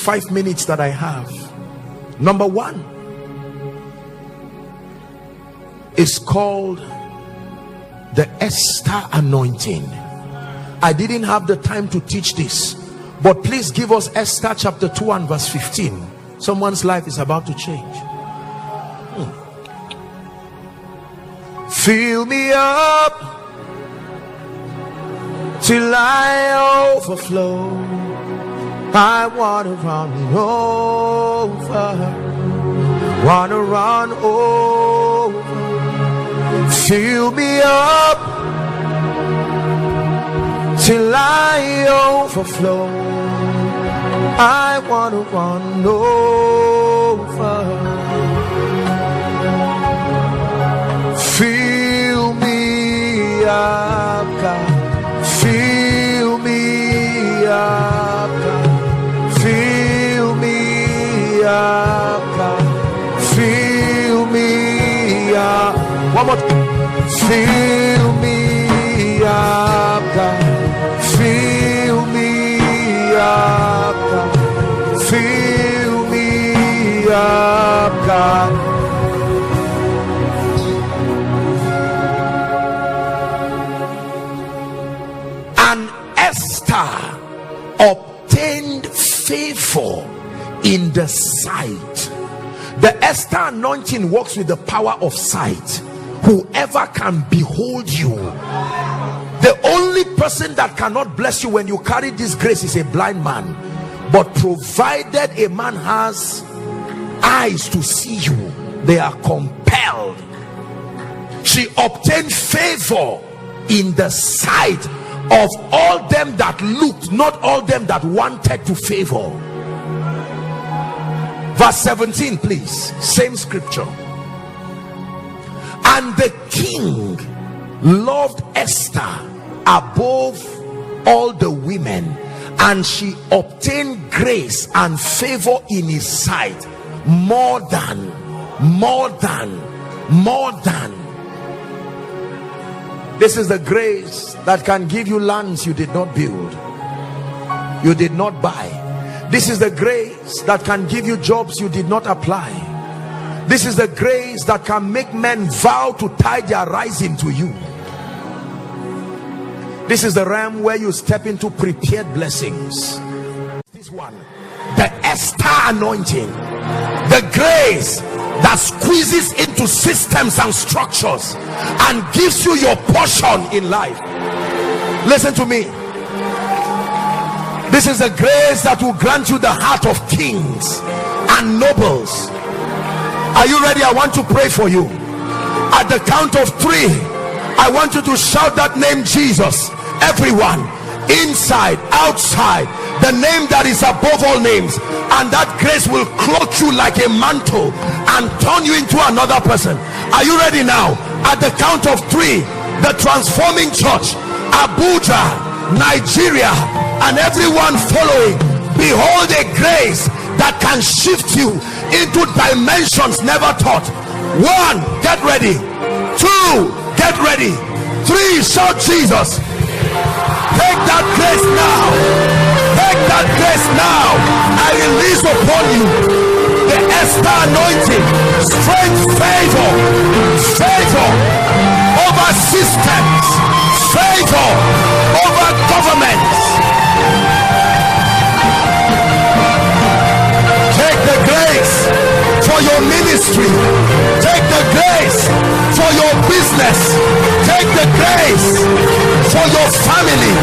5 minutes that I have. Number one is called the Esther anointing. I didn't have the time to teach this, but please give us Esther chapter 2 and verse 15. Someone's life is about to change. Fill me up till I overflow. I want to run over. Want to run over. Fill me up till I overflow. I want to run over. Fill me up, God. Fill me up, God. Fill me up, God. Fill me up. One more time. Fill me up, God. Fill me up, God. Fill me up, God. And Esther obtained favor in the sight. The Esther anointing works with the power of sight. Whoever can behold you. The only person that cannot bless you when you carry this grace is a blind man. But provided a man has eyes to see you, they are compelled. She obtained favor in the sight of all them that looked, not all them that wanted to favor. Verse 17, please. Same scripture. And the king loved Esther above all the women, and she obtained grace and favor in his sight more than. This is the grace that can give you lands you did not build, you did not buy. This is the grace that can give you jobs you did not apply. This is the grace that can make men vow to tie their rising to you. This is the realm where you step into prepared blessings. This one, the Esther anointing, the grace that squeezes into systems and structures and gives you your portion in life. Listen to me. This is the grace that will grant you the heart of kings and nobles. Are you ready? I want to pray for you. At the count of 3, I want you to shout that name, Jesus. Everyone, inside, outside, the name that is above all names, and that grace will clothe you like a mantle and turn you into another person. Are you ready now? At the count of 3, the transforming church, Abuja, Nigeria, and everyone following, behold a grace that can shift you into dimensions never thought. 1, get ready. 2, get ready. 3, shout Jesus. Take that grace now. Take that grace now. I release upon you the Esther anointing, strength, favor over systems, favor over governments. Take the grace for your ministry. Take the grace for your business. Take the grace for your family.